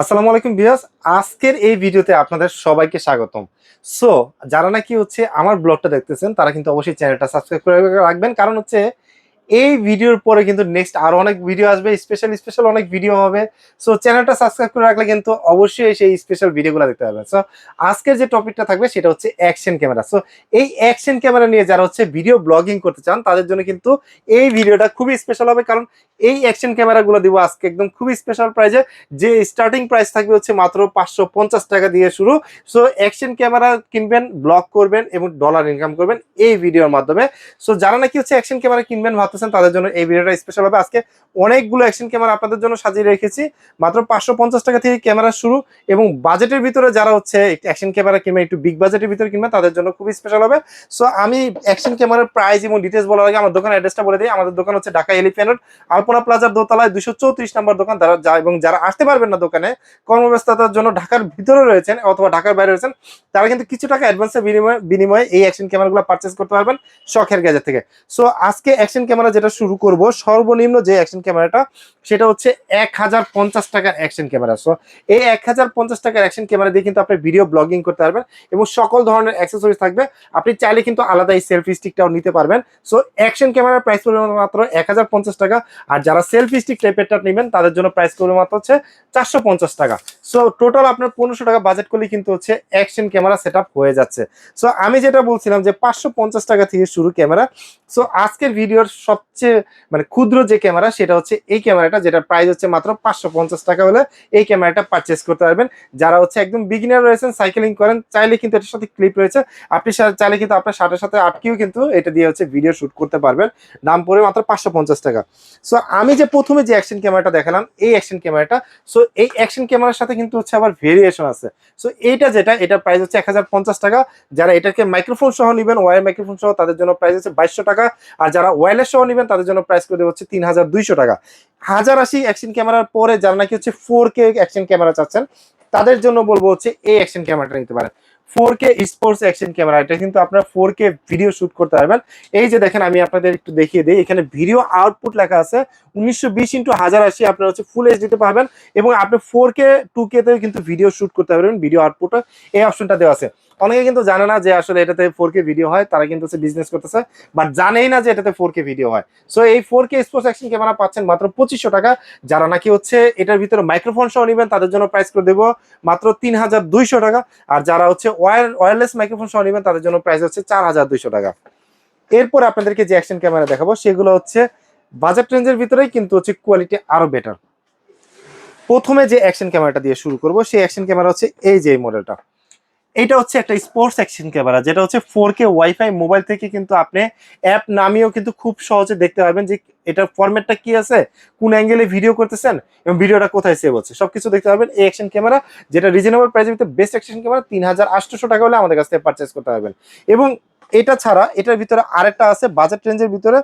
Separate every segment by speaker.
Speaker 1: আসসালামু আলাইকুম ভিউয়ার্স, আজকের এই ভিডিওতে আপনাদের সবাইকে স্বাগতম। সো যারা নাকি আমার ব্লগটা দেখতেছেন তারা কিন্তু অবশ্যই চ্যানেলটা সাবস্ক্রাইব করে রাখবেন, কারণ এই ভিডিওর পরে কিন্তু নেক্সট আরো অনেক ভিডিও আসবে, স্পেশাল স্পেশাল অনেক ভিডিও হবে। সো চ্যানেলটা সাবস্ক্রাইব করে রাখলে কিন্তু অবশ্যই সেই স্পেশাল ভিডিওগুলো দেখতে পাবেন। সো আজকের যে টপিকটা থাকবে সেটা হচ্ছে অ্যাকশন ক্যামেরা। সো এই অ্যাকশন ক্যামেরা নিয়ে যারা ভিডিও ব্লগিং করতে চান তাদের জন্য কিন্তু এই ভিডিওটা খুবই স্পেশাল হবে, কারণ এই অ্যাকশন ক্যামেরাগুলো দিব আজকে একদম খুবই স্পেশাল প্রাইজে। যে স্টার্টিং প্রাইস থাকবে মাত্র 550 টাকা দিয়ে শুরু। সো অ্যাকশন ক্যামেরা কিনবেন, ব্লগ করবেন এবং ডলার ইনকাম করবেন এই ভিডিওর মাধ্যমে। সো যারা নাকি অ্যাকশন ক্যামেরা কিনবেন ভাবতেছেন তাদের জন্য এই ভিডিওটা স্পেশাল হবে। আজকে অনেকগুলো অ্যাকশন ক্যামেরা আপনাদের জন্য সাজিয়ে রেখেছি। মাত্র 550 টাকা থেকে ক্যামেরা শুরু, এবং বাজেটের ভিতরে যারা অ্যাকশন ক্যামেরা কিনবেন, একটু বিগ বাজেটের ভিতরে কিনবেন, তাদের জন্য খুবই স্পেশাল হবে। সো আমি অ্যাকশন ক্যামেরার প্রাইস এবং ডিটেলস বলার আগে আমার দোকানের অ্যাড্রেসটা বলে দিই। আমাদের দোকান ঢাকা এলিফ্যান্ট রোড, আলপনা প্লাজার দোতলায় 234 নম্বর দোকান। এবং যারা আসতে পারবেন না দোকানে, কর্মব্যস্ততার জন্য ঢাকার ভিতরে রয়েছেন অথবা ঢাকার বাইরে রয়েছেন, তারা কিন্তু কিছু টাকা অ্যাডভান্সের বিনিময়ে এই অ্যাকশন ক্যামেরাগুলো পারচেস করতে পারবেন শখের গ্যাজেট থেকে। সো আজকে অ্যাকশন ক্যামেরা যেটা শুরু করব, সর্বনিম্ন যে অ্যাকশন ক্যামেরাটা সেটা হচ্ছে 1050 টাকার অ্যাকশন ক্যামেরা। সো এই 1050 টাকার অ্যাকশন ক্যামেরা দিয়ে কিন্তু আপনি ভিডিও ব্লগিং করতে পারবেন এবং সকল ধরনের অ্যাক্সেসরিজ থাকবে। আপনি চাইলে কিন্তু আলাদা এই সেলফি স্টিকটাও নিতে পারবেন। সো অ্যাকশন ক্যামেরার প্রাইস পড়বে মাত্র 1050 টাকা। আর যারা সেলফি স্টিক টাইপেরটা নেবেন তাদের জন্য প্রাইস পড়বে মাত্র 450 টাকা। সো টোটাল আপনার 1500 টাকা বাজেট করলে কিন্তু অ্যাকশন ক্যামেরা সেট হয়ে যাচ্ছে। সো আমি যেটা বলছিলাম যে 550 টাকা থেকে শুরু ক্যামেরা। সো আজকের ভিডিওর সবচেয়ে ক্ষুদ্র যে ক্যামেরা সেটা এই ক্যামেরাটা, যেটা প্রাইস মাত্র 550 টাকা হলে এই ক্যামেরাটা পারচেস করতে পারবেন। যারা একদম বিগিনার রয়েছেন, সাইকেলিং করেন, চাইলে কিন্তু এটার সাথে ক্লিপ রয়েছে, আপনি চাইলে কিন্তু আপনার শার্টের সাথে আটকেও কিন্তু এটা দিয়ে ভিডিও শুট করতে পারবেন। দাম পড়ে মাত্র 550 টাকা। সো আমি যে প্রথমে যে অ্যাকশন ক্যামেরাটা দেখালাম, এই অ্যাকশন ক্যামেরাটা, সো এই অ্যাকশন ক্যামেরার সাথে কিন্তু আবার ভেরিয়েশন আছে। সো এটার প্রাইস 1050 টাকা। যারা এটাকে মাইক্রোফোন সহ নেবেন, ওয়্যার মাইক্রোফোন সহ, তাদের জন্য প্রাইস 2200 টাকা। আর যারা ওয়্যারলেস সহ নেবেন তাদের জন্য প্রাইস করে দেওয়া 3200 টাকা। 1080 অ্যাকশন ক্যামেরার পরে যারা নাকি 4K অ্যাকশন ক্যামেরা চাচ্ছেন তাদের জন্য বলবো এই অ্যাকশন ক্যামেরাটা নিতে পারেন। 4K স্পোর্টস অ্যাকশন ক্যামেরা, এটা কিন্তু আপনার 4K ভিডিও শুট করতে পারবেন। এই যে দেখেন, আমি আপনাদের একটু দেখিয়ে দিই, এখানে ভিডিও আউটপুট লেখা আছে 1920x1080। আপনার ফুল এইচডিতে পাবেন এবং আপনি 4K 2K তেও কিন্তু ভিডিও শুট করতে পারবেন। ভিডিও আউটপুটে এই অপশনটা দেওয়া আছে। অনেকে কিন্তু জানে না যে আসলে এটাতে 4K ভিডিও হয়, তারা কিন্তু বিজনেস করতেছে বাট জানেই না যে এটাতে 4K ভিডিও হয়। সো এই 4K স্পোর্টস অ্যাকশন ক্যামেরা পাচ্ছেন মাত্র 2500 টাকা। যারা নাকি এটার ভিতরে মাইক্রোফোন সহ নেবেন তাদের জন্য প্রাইস করে দেবো মাত্র 3200 টাকা। আর যারা ওয়্যারলেস মাইক্রোফোন সহ নেবেন তাদের জন্য প্রাইস 4200 টাকা। এরপর আপনাদেরকে যে অ্যাকশন ক্যামেরা দেখাবো সেগুলো বাজেট রেঞ্জের ভিতরেই, কিন্তু কোয়ালিটি আরো বেটার। প্রথমে যে অ্যাকশন ক্যামেরাটা দিয়ে শুরু করব, সেই অ্যাকশন ক্যামেরা এই যে মডেলটা। এটা একটা স্পোর্টস অ্যাকশন ক্যামেরা, যেটা 4K ওয়াইফাই মোবাইল থেকে কিন্তু আপনি অ্যাপ নামিয়েও কিন্তু খুব সহজে দেখতে পারবেন যে এটার ফরম্যাটটা কি আছে, কোন অ্যাঙ্গেলে ভিডিও করতেছেন এবং ভিডিওটা কোথায় সেভ হচ্ছে, সবকিছু দেখতে পারবেন এই অ্যাকশন ক্যামেরা, যেটা রিজনেবল প্রাইসের ভিতরে বেস্ট অ্যাকশন ক্যামেরা। 3800 টাকা হলে আমাদের কাছ থেকে পারচেস করতে পারবেন। এবং এটা ছাড়া এটার ভিতরে আরেকটা আছে বাজেট রেঞ্জের ভিতরে,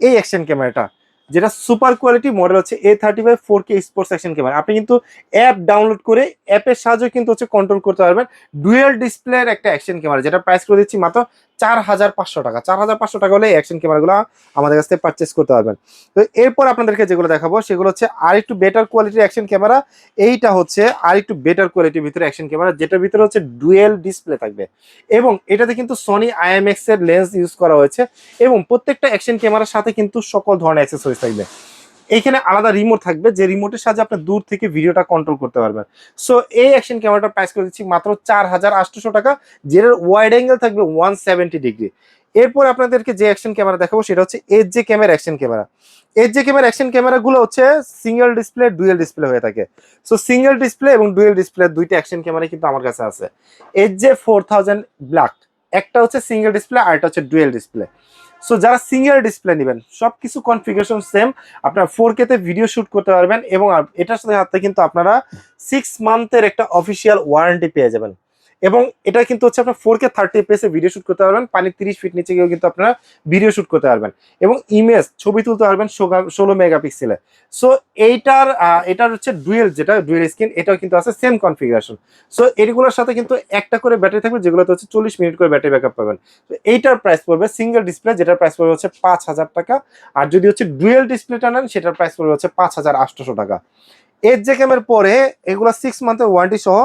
Speaker 1: এই অ্যাকশন ক্যামেরাটা, যেটা super quality model A35 4K sports action camera. আপনি কিন্তু অ্যাপ ডাউনলোড করে অ্যাপের সাহায্যে কিন্তু কন্ট্রোল করতে পারবেন। ডুয়েল ডিসপ্লের একটা অ্যাকশন ক্যামেরা, যেটা প্রাইস করে দিচ্ছি মাত্র 4500 টাকা। 4500 টাকা হলে এই অ্যাকশন ক্যামেরাগুলো আমাদের কাছ থেকে পারচেস করতে পারবেন। তো এরপর আপনাদেরকে যেগুলো দেখাবো সেগুলো আর একটু বেটার কোয়ালিটির অ্যাকশন ক্যামেরা। এইটা আর একটু বেটার কোয়ালিটির ভিতরে অ্যাকশন ক্যামেরা, যেটার ভিতরে ডুয়েল ডিসপ্লে থাকবে এবং এটাতে কিন্তু সনি IMX এর লেন্স ইউজ করা হয়েছে এবং প্রত্যেকটা অ্যাকশন ক্যামেরার সাথে কিন্তু সকল ধরনের অ্যাক্সেসরিজ থাকবে। এইখানে আলাদা রিমোট থাকবে, যে রিমোটের সাহায্যে আপনি দূর থেকে ভিডিওটা কন্ট্রোল করতে পারবেন। সো এই অ্যাকশন ক্যামেরাটার প্রাইস করে দিচ্ছি মাত্র 4800 টাকা, যেটার ওয়াইড অ্যাঙ্গেল থাকবে 170 ডিগ্রি। এরপর আপনাদেরকে যে অ্যাকশন ক্যামেরা দেখাবো সেটা HJ camera action camera. HJ camera action ক্যামেরাগুলো সিঙ্গেল ডিসপ্লে ডুয়েল ডিসপ্লে হয়ে থাকে। সো সিঙ্গেল ডিসপ্লে এবং ডুয়েল ডিসপ্লে দুইটা অ্যাকশন ক্যামেরা কিন্তু আমার কাছে আছে। এইচজে 4000 ব্ল্যাক, একটা সিঙ্গেল ডিসপ্লে আর একটা ডুয়েল ডিসপ্লে। সো যারা সিঙ্গেল ডিসপ্লে নেবেন, সবকিছু কনফিগারেশন সেম, আপনারা 4K তে ভিডিও শুট করতে পারবেন এবং এটার সাথে কিন্তু আপনারা 6 মান্থের একটা অফিসিয়াল ওয়ারেন্টি পেয়ে যাবেন। এবং এটা কিন্তু আপনার 4K 30 FPS এ ভিডিও শুট করতে পারবেন, পানি 30 ফিট নিচে গিয়েও কিন্তু আপনারা ভিডিও শুট করতে পারবেন এবং ইমেজ ছবি তুলতে পারবেন 16 মেগাপিক্সেলে। সো এটার ডুয়েল, যেটা ডুয়েল স্ক্রিন, এটাও কিন্তু আছে সেম কনফিগারেশন। সো এগুলোর সাথে কিন্তু একটা করে ব্যাটারি থাকবে, যেগুলোতে 40 মিনিট করে ব্যাটারি ব্যাকআপ পাবেন। তো এইটার প্রাইস পড়বে সিঙ্গেল ডিসপ্লে, যেটার প্রাইস পড়বে 5000 টাকা। আর যদি ডুয়েল ডিসপ্লেটা নেন সেটার প্রাইস পড়বে 5800 টাকা। 8 জেকেমের পরে এগুলো 6 মান্থের ওয়ারেন্টি সহ,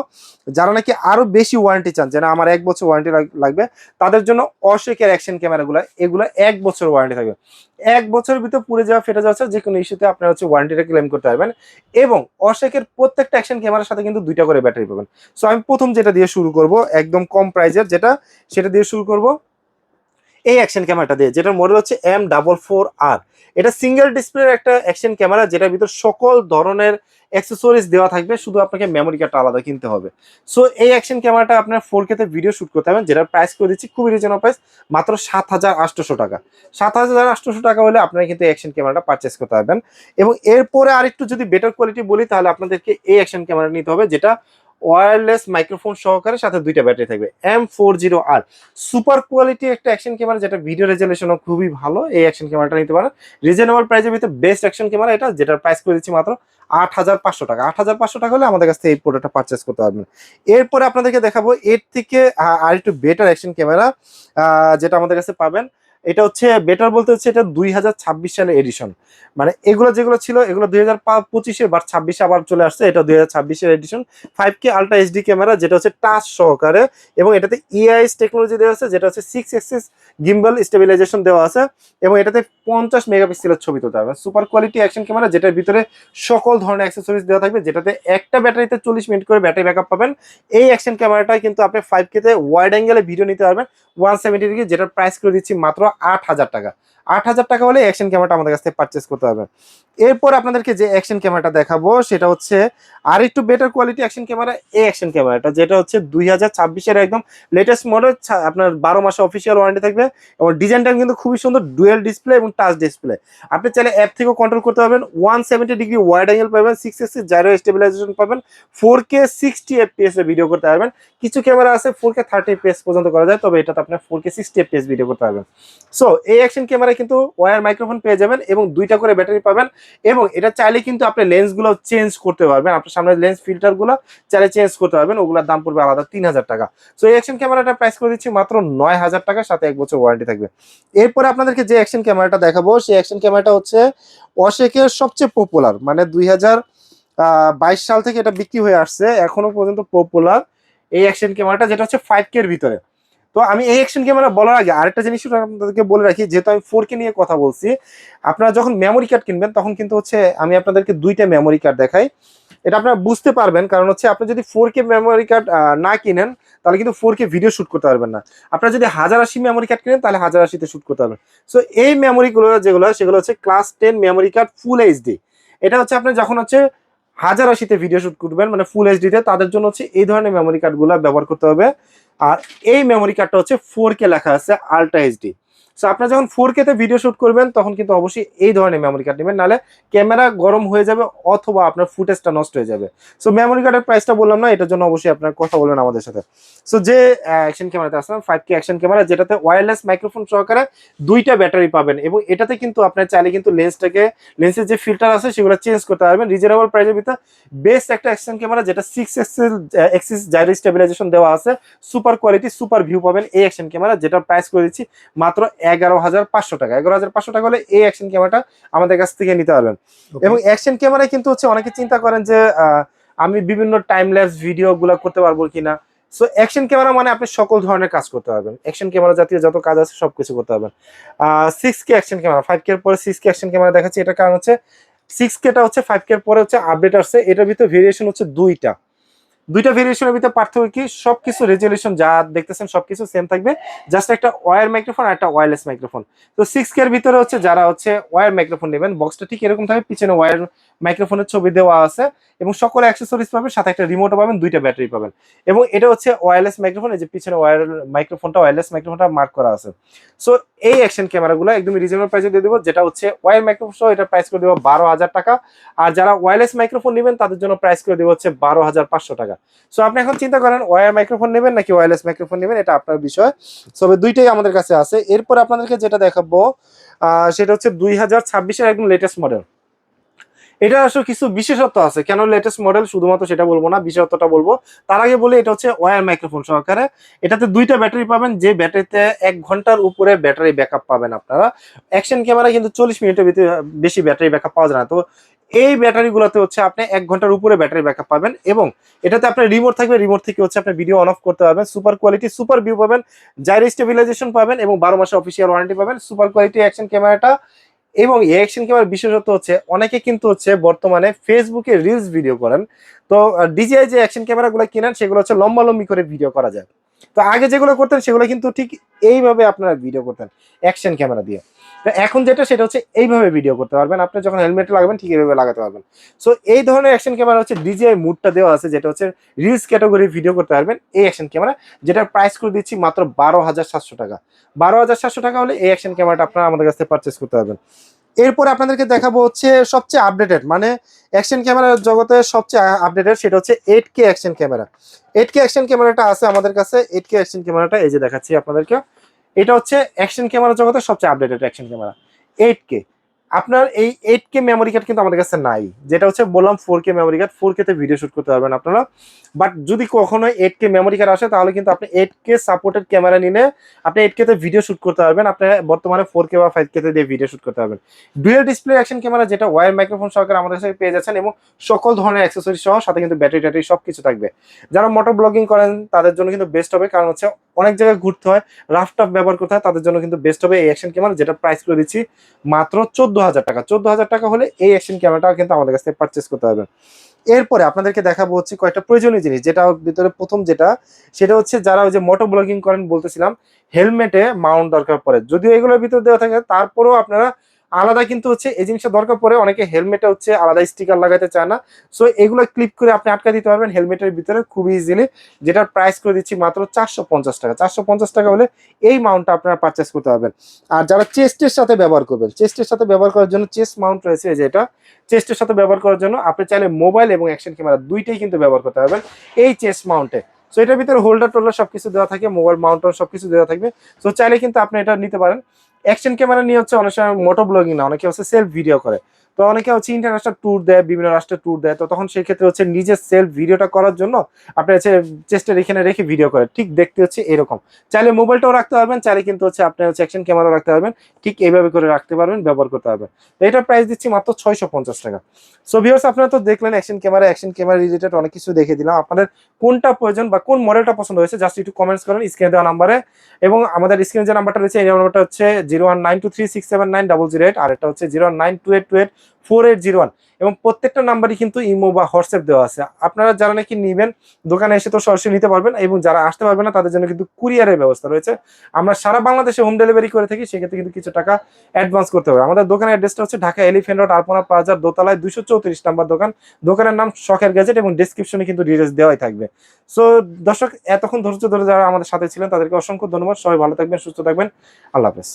Speaker 1: যারা নাকি আরো বেশি ওয়ারেন্টি চান, যেন আমার 1 বছর ওয়ারেন্টি লাগবে, তাদের জন্য অশেকের অ্যাকশন ক্যামেরাগুলো, এগুলো 1 বছর ওয়ারেন্টি থাকবে। 1 বছরের ভিতর পুড়ে যাওয়া, ফেটে যাওয়া, যে কোনো ইস্যুতে আপনারা হচ্ছে ওয়ারেন্টিটা ক্লেম করতে পারবেন। এবং অশেকের প্রত্যেকটা অ্যাকশন ক্যামেরার সাথে কিন্তু 2টা করে ব্যাটারি পাবেন। সো আমি প্রথম যেটা দিয়ে শুরু করব, একদম কম প্রাইজের যেটা, সেটা দিয়ে শুরু করব। এই অ্যাকশন ক্যামেরাটা দিয়ে, যেটার মডেল হচ্ছে M44R। এটা সিঙ্গেল ডিসপ্লের একটা অ্যাকশন ক্যামেরা, যেটার ভিতর সকল ধরনের অ্যাক্সেসরিজ দেওয়া থাকবে, শুধু আপনাকে মেমোরি কার্ডটা আলাদা কিনতে হবে। সো এই অ্যাকশন ক্যামেরাটা আপনার 4K তে ভিডিও শুট করতে হবে, যেটার প্রাইস করে দিচ্ছি খুবই রিজনেবল প্রাইস, মাত্র 7,800 টাকা। 7,800 টাকা হলে আপনারা কিন্তু অ্যাকশন ক্যামেরাটা পারচেস করতে পারবেন। এবং এরপরে আরেকটু যদি বেটার কোয়ালিটি বলি, তাহলে আপনাদেরকে এই অ্যাকশন ক্যামেরা নিতে হবে, যেটা ওয়্যারলেস মাইক্রোফোন সহকারে, সাথে 2টা ব্যাটারি থাকবে। M40R সুপার কোয়ালিটি একটা অ্যাকশন ক্যামেরা, যেটা ভিডিও রেজলিউশনও খুবই ভালো। এই অ্যাকশন ক্যামেরাটা নিতে পারেন রিজনেবল প্রাইসের ভিতরে, বেস্ট অ্যাকশন ক্যামেরা এটা, যেটার প্রাইস করে দিচ্ছি মাত্র 8,500 টাকা। 8,500 টাকা হলে আমাদের কাছ থেকে এই প্রোডাক্টটা পারচেস করতে পারবেন। এরপরে আপনাদেরকে দেখাবো এর থেকে আর একটু বেটার অ্যাকশন ক্যামেরা, যেটা আমাদের কাছে পাবেন। এটা হচ্ছে বেটার বলতে হচ্ছে এটা 2026 সালের এডিশন। মানে এগুলো যেগুলো ছিল এগুলো 2025-এ, বাট 26-এ আবার চলে আসছে। এটা 2026-এর edition, 5K ultra HD camera, যেটা হচ্ছে টাচ সহকারে, এবং এটাতে ইআইএস টেকনোলজি দেওয়া আছে, যেটা হচ্ছে 6 এক্সিস গিম্বল স্টেবিলাইজেশন দেওয়া আছে। এবং এটাতে 50 মেগাপিক্সেলের ছবি তুলতে হবে। সুপার কোয়ালিটি অ্যাকশন ক্যামেরা, যেটার ভিতরে সকল ধরনের অ্যাক্সেসরিজ দেওয়া থাকবে, যেটাতে একটা ব্যাটারিতে 40 মিনিট করে ব্যাটারি ব্যাকআপ পাবেন। এই অ্যাকশন ক্যামেরাটাই কিন্তু আপনি 5K তে ওয়াইড অ্যাঙ্গেলে ভিডিও নিতে পারবেন 170 ডিগ্রি, যেটার প্রাইস করে দিচ্ছি মাত্র 8,000 টাকা। 8,000 টাকা হলে অ্যাকশন ক্যামেরাটা আমাদের কাছ থেকে পারচেস করতে হবে। এরপর আপনাদেরকে যে অ্যাকশন ক্যামেরাটা দেখাবো, সেটা হচ্ছে আর একটু বেটার কোয়ালিটি অ্যাকশন ক্যামেরা। এই অ্যাকশন ক্যামেরাটা, যেটা হচ্ছে 2026-এর একদম লেটেস্ট মডেল, আপনার 12 মাসে অফিসিয়াল ওয়ারেন্টি থাকবে। এবং ডিজাইনটা কিন্তু খুবই সুন্দর, ডুয়েল ডিসপ্লে এবং টাচ ডিসপ্লে। আপনি চাইলে অ্যাপ থেকেও কন্ট্রোল করতে পারবেন। 170 ডিগ্রি ওয়াইড অ্যাঙ্গেল পাবেন, 6 এক্সিস জাইরো স্টেবিলাইজেশন পাবেন, 4K 60 FPS এ ভিডিও করতে পারবেন। কিছু ক্যামেরা আছে 4K 30 FPS পর্যন্ত করা যায়, তবে এটাতে আপনার 4K 60 FPS ভিডিও করতে পারবেন। সো এই অ্যাকশন ক্যামেরায় কিন্তু ওয়্যার মাইক্রোফোন পেয়ে যাবেন, এবং 2টা করে ব্যাটারি পাবেন। এবং এটা চাইলে কিন্তু আপনি লেন্সগুলো চেঞ্জ করতে পারবেন, আপনার সামনের লেন্স ফিল্টারগুলো চাইলে চেঞ্জ করতে পারবেন, ওগুলোর দাম পড়বে আলাদা 3,000 টাকা। সো এই অ্যাকশন ক্যামেরাটা প্রাইস করে দিচ্ছি মাত্র 9,000 টাকা, সাথে 1 বছর ওয়ারেন্টি থাকবে। এরপরে আপনাদেরকে যে অ্যাকশন ক্যামেরাটা দেখাবো, সেই অ্যাকশন ক্যামেরাটা হচ্ছে অশেকের সবচেয়ে পপুলার, মানে 2022 সাল থেকে এটা বিক্রি হয়ে আসছে, এখনো পর্যন্ত পপুলার এই অ্যাকশন ক্যামেরাটা, যেটা হচ্ছে 5K এর ভিতরে। তো আমি এই অ্যাকশন ক্যামেরা বলার আগে আরেকটা জিনিস আপনাদেরকে বলে রাখি, যেহেতু আমি 4K নিয়ে কথা বলছি, আপনারা যখন মেমোরি কার্ড কিনবেন, তখন কিন্তু হচ্ছে আমি আপনাদেরকে 2টা মেমোরি কার্ড দেখাই। এটা আপনারা বুঝতে পারবেন, কারণ হচ্ছে আপনি যদি 4K মেমোরি কার্ড না কিনেন, তাহলে কিন্তু 4K ভিডিও শুট করতে পারবেন না। আপনারা যদি 1080 মেমোরি কার্ড কিনেন, তাহলে 1080-তে শুট করতে পারবেন। সো এই মেমোরিগুলো যেগুলো, সেগুলো হচ্ছে class 10 memory card full HD. এটা হচ্ছে আপনি যখন হচ্ছে 1080-তে ভিডিও শুট করবেন, মানে ফুল এইচডিতে, তাদের জন্য হচ্ছে এই ধরনের মেমোরি কার্ডগুলো ব্যবহার করতে হবে। আর এই মেমোরি কার্ডটা হচ্ছে 4K লেখা আছে আলট্রা এইচডি। সো আপনারা যখন 4K তে ভিডিও শুট করবেন, তখন কিন্তু অবশ্যই এই ধরনের মেমোরি কার্ড নেবেন, নাহলে ক্যামেরা গরম হয়ে যাবে, অথবা আপনার ফুটেজটা নষ্ট হয়ে যাবে। সো মেমোরি কার্ডের প্রাইসটা বললাম না, এটার জন্য অবশ্যই আপনার কথা বলবেন আমাদের সাথে। সো যে অ্যাকশন ক্যামেরাতে আসলাম, 5K অ্যাকশন ক্যামেরা, যেটাতে ওয়্যারলেস মাইক্রোফোন সহকারে 2টা ব্যাটারি পাবেন। এবং এটাতে কিন্তু আপনার চাইলে কিন্তু লেন্সের যে ফিল্টার আছে সেগুলো চেঞ্জ করতে পারবেন রিজনেবল প্রাইসের ভিতরে। বেস্ট একটা অ্যাকশন ক্যামেরা, যেটা 6 এক্সিস জাইরো স্টেবিলাইজেশন দেওয়া আছে, সুপার কোয়ালিটি সুপার ভিউ পাবেন এই অ্যাকশন ক্যামেরা, যেটা প্রাইস করে দিচ্ছি মাত্র 11,500 টাকা। 11,500 টাকা হলে এই অ্যাকশন ক্যামেরাটা আমাদের কাছ থেকে নিতে পারবেন। এবং অ্যাকশন ক্যামেরায় কিন্তু হচ্ছে অনেকে চিন্তা করেন যে আমি বিভিন্ন টাইম ল্যাপস ভিডিও গুলা করতে পারবো কিনা। সো অ্যাকশন ক্যামেরা মানে আপনি সকল ধরনের কাজ করতে পারবেন, অ্যাকশন ক্যামেরা জাতীয় যত কাজ আছে সবকিছু করতে পারবেন। 6K অ্যাকশন ক্যামেরা, 5K এর পরে 6K অ্যাকশন ক্যামেরা দেখাচ্ছি। এটার কারণ হচ্ছে 6K টা হচ্ছে 5K এর পরে হচ্ছে আপডেট আসছে, এটার ভিতরে ভেরিয়েশন হচ্ছে 2টা ভেরিয়েশনের ভিতরে পার্থক্য কি, সবকিছু রেজলিউশন যা দেখতেছেন সবকিছু সেম থাকবে, জাস্ট একটা ওয়্যার মাইক্রোফোন আর একটা ওয়্যারলেস মাইক্রোফোন। তো 6K এর ভিতরে হচ্ছে যারা হচ্ছে ওয়্যার মাইক্রোফোন নেবেন, বক্সটা ঠিক এরকম থাকবে, পিছনে ওয়্যার মাইক্রোফোনের ছবি দেওয়া আছে, এবং সকল অ্যাক্সেসরিজ পাবেন, সাথে একটা রিমোটও পাবেন, 2টা ব্যাটারি পাবেন। এবং এটা হচ্ছে ওয়্যারলেস মাইক্রোফোন, এই যে পিছনে ওয়্যারলেস মাইক্রোফোনটা মার্ক করা আছে। সো এই অ্যাকশন ক্যামেরাগুলো একদম রিজনেবল প্রাইসে দিয়ে দেবো, যেটা হচ্ছে ওয়্যার মাইক্রোফোন সহ এটা প্রাইস করে দেবো 12,000 টাকা। আর যারা ওয়্যারলেস মাইক্রোফোন নেবেন, তাদের জন্য প্রাইস করে দেবো হচ্ছে 12,500 টাকা। সো আপনি এখন চিন্তা করেন ওয়্যার মাইক্রোফোন নেবেন নাকি ওয়্যারলেস মাইক্রোফোন নেবেন, এটা আপনার বিষয়। তবে 2টাই আমাদের কাছে আছে। এরপর আপনাদেরকে যেটা দেখাবো, সেটা হচ্ছে 2026-এর একদম লেটেস্ট মডেল। এটা আসলে কিছু বিশেষত্ব আছে, কেন লেটেস্ট মডেল শুধুমাত্র সেটা বলবো না, বিশেষত্বটা বলবো। তার আগে বলি, এটা হচ্ছে ওয়্যার মাইক্রোফোন সহকারে। এটাতে 2টা ব্যাটারি পাবেন, যে ব্যাটারিতে 1 ঘন্টার উপরে ব্যাটারি ব্যাকআপ পাবেন আপনারা। অ্যাকশন ক্যামেরা কিন্তু 40 মিনিটের ভিতরে বেশি ব্যাটারি ব্যাকআপ পাওয়া যায় না। তো এই ব্যাটারিগুলোতে হচ্ছে আপনি 1 ঘন্টার উপরে ব্যাটারি ব্যাকআপ পাবেন, এবং এটাতে আপনার রিমোট থাকবে, রিমোট থেকে হচ্ছে আপনি ভিডিও অন অফ করতে পারবেন, সুপার কোয়ালিটি সুপার ভিউ পাবেন, জাইরো স্টেবিলাইজেশন পাবেন, এবং 12 মাসের অফিসিয়াল ওয়ারেন্টি পাবেন। সুপার কোয়ালিটি অ্যাকশন ক্যামেরাটা, এবং এই অ্যাকশন ক্যামেরার বিশেষত্ব হচ্ছে অনেকে কিন্তু হচ্ছে বর্তমানে ফেসবুকে রিলস ভিডিও করেন। তো ডিজিআই যে অ্যাকশন ক্যামেরাগুলো কিনেন সেগুলো হচ্ছে লম্বা লম্বি করে ভিডিও করা যায়। তো আগে যেগুলো করতেন সেগুলো কিন্তু ঠিক এইভাবে আপনারা ভিডিও করতেন অ্যাকশন ক্যামেরা দিয়ে। তো এখন যেটা সেটা হচ্ছে এইভাবে ভিডিও করতে পারবেন, আপনি যখন হেলমেট লাগাবেন ঠিক এইভাবে লাগাতে পারবেন। সো এই ধরনের অ্যাকশন ক্যামেরা হচ্ছে ডিজিআই মুডটা দেওয়া আছে, যেটা হচ্ছে রিলস ক্যাটাগরি ভিডিও করতে পারবেন এই অ্যাকশন ক্যামেরা, যেটার প্রাইস করে দিচ্ছি মাত্র 12,700 টাকা। 12,700 টাকা হলে এই অ্যাকশন ক্যামেরাটা আপনারা আমাদের কাছ থেকে পারচেস করতে পারবেন। এরপরে আপনাদেরকে দেখাবো হচ্ছে সবচেয়ে আপডেটেড, মানে অ্যাকশন ক্যামেরার জগতে সবচেয়ে আপডেটেড, সেটা হচ্ছে 8K action camera. 8K action ক্যামেরাটা আছে আমাদের কাছে। 8K অ্যাকশন ক্যামেরাটা এই যে দেখাচ্ছি আপনাদেরকে। এটা হচ্ছে অ্যাকশন ক্যামেরা জগতে সবচেয়ে আপডেটেড অ্যাকশন ক্যামেরা 8K। আপনার এই 8K মেমোরি কার্ড কিন্তু আমাদের কাছে নাই, যেটা হচ্ছে বললাম 4K মেমোরি কার্ড, 4K তে ভিডিও শুট করতে পারবেন আপনারা। বাট যদি কখনো 8K মেমোরি কার্ড আসে তাহলে কিন্তু আপনি 8K সাপোর্টেড ক্যামেরা নিলে আপনি 8K তে ভিডিও শুট করতে পারবেন। আপনি বর্তমানে 4K বা 5K তে দিয়ে ভিডিও শুট করতে পারবেন। ডুয়াল ডিসপ্লে অ্যাকশন ক্যামেরা, যেটা ওয়্যার মাইক্রোফোন সহকারে আমাদের কাছে পেয়ে যাচ্ছেন, এবং সকল ধরনের অ্যাক্সেসরি সহ, সাথে কিন্তু ব্যাটারি ট্যাটারি সবকিছু থাকবে। যারা মোটর ব্লগিং করেন তাদের জন্য কিন্তু বেস্ট হবে, কারণ হচ্ছে অনেক জায়গায় ঘুরতে হয়, রাফ টাফ ব্যবহার করতে হয়, তাদের জন্য কিন্তু বেস্ট হবে এই অ্যাকশন ক্যামেরা, যেটা প্রাইস করে দিচ্ছি মাত্র 14,000 টাকা। 14,000 টাকা হলে এই অ্যাকশন ক্যামেরাটা কিন্তু আমাদের কাছ থেকে পারচেস করতে পারবেন। এরপরে আপনাদেরকে দেখাবো হচ্ছে কয়েকটা প্রয়োজনীয় জিনিস, যেটা ভিতরে প্রথম যেটা সেটা হচ্ছে যারা ওই যে মোটো ব্লগিং করেন বলতেছিলাম, হেলমেটে মাউন্ট দরকার পড়ে, যদিও এগুলোর ভিতরে দেওয়া থাকে তারপরেও আপনারা আলাদা কিন্তু হচ্ছে এই জিনিসটা দরকার পড়ে, অনেকে হেলমেটে হচ্ছে আলাদা স্টিকার লাগাতে চায় না। সো এগুলো ক্লিপ করে আপনি আটকা দিতে পারবেন হেলমেটের ভিতরে খুব ইজিলি, যেটার প্রাইস করে দিচ্ছি মাত্র 450 টাকা। 450 টাকা হলে এই মাউন্টটা আপনারা পারচেস করতে পারবেন। আর যারা চেস্টের সাথে ব্যবহার করবেন, চেস্টের সাথে ব্যবহার করার জন্য চেস্ট মাউন্ট রয়েছে, এই যে এটা চেস্টের সাথে ব্যবহার করার জন্য আপনি চাইলে মোবাইল এবং অ্যাকশন ক্যামেরা দুইটাই কিন্তু ব্যবহার করতে পারবেন এই চেস্ট মাউন্টে। সো এটার ভিতরে হোল্ডার টোল্ডার সবকিছু দেওয়া থাকে, মোবাইল মাউন্টার সবকিছু দেওয়া থাকবে। সো চাইলে কিন্তু আপনি এটা নিতে পারেন। অ্যাকশন ক্যামেরা নিয়ে হচ্ছে অনেক সময় মোটো ব্লগিং না, অনেকে হচ্ছে সেলফ ভিডিও করে। তো অনেকে হচ্ছে ইন্টারন্যাশনাল ট্যুর দেয়, বিভিন্ন রাষ্ট্রের ট্যুর দেয়, তো তখন সেই ক্ষেত্রে হচ্ছে নিজের সেলফ ভিডিওটা করার জন্য আপনি হচ্ছে চেস্টের এখানে রেখে ভিডিও করে, ঠিক দেখতে হচ্ছে এরকম। চাইলে মোবাইলটাও রাখতে পারবেন, চাইলে কিন্তু হচ্ছে আপনি হচ্ছে অ্যাকশন ক্যামেরাও রাখতে পারবেন, ঠিক এইভাবে করে রাখতে পারবেন, ব্যবহার করতে পারবেন। তো এটার প্রাইস দিচ্ছি মাত্র 650 টাকা। সো ভিউয়ার্স, আপনারা তো দেখলেন অ্যাকশন ক্যামেরা রিলেটেড অনেক কিছু দেখে দিলাম। আপনাদের কোনটা প্রয়োজন বা কোন মডেলটা পছন্দ হয়েছে জাস্ট একটু কমেন্টস করেন স্ক্রিনে দেওয়া নাম্বারে, এবং আমাদের স্ক্রিনে যে নাম্বারটা রয়েছে এই নাম্বারটা হচ্ছে 0192367900, আর এটা হচ্ছে 0192884801, এবং প্রত্যেকটা নাম্বারই কিন্তু ইমো বা হোয়াটসঅ্যাপ দেওয়া আছে। আপনারা যারা নাকি নিবেন দোকানে এসে তো সরাসরি নিতে পারবেন, এবং যারা আসতে পারবেন না তাদের জন্য কিন্তু কুরিয়ারের ব্যবস্থা রয়েছে। আমরা সারা বাংলাদেশে হোম ডেলিভারি করে থাকি, সেক্ষেত্রে কিন্তু কিছু টাকা অ্যাডভান্স করতে হবে। আমাদের দোকানের অ্যাড্রেসটা হচ্ছে ঢাকা এলিফ্যান্ট রোড, আলপনা প্লাজার দোতলায় 234 নাম্বার দোকান। দোকানের নাম শখের গ্যাজেট, এবং ডেসক্রিপশনে কিন্তু ডিটেইলস দেওয়াই থাকবে। সো দর্শক, এতক্ষণ ধৈর্য ধরে যারা আমাদের সাথে ছিলেন তাদেরকে অসংখ্য ধন্যবাদ। সবাই ভালো থাকবেন, সুস্থ থাকবেন। আল্লাহ হাফেজ।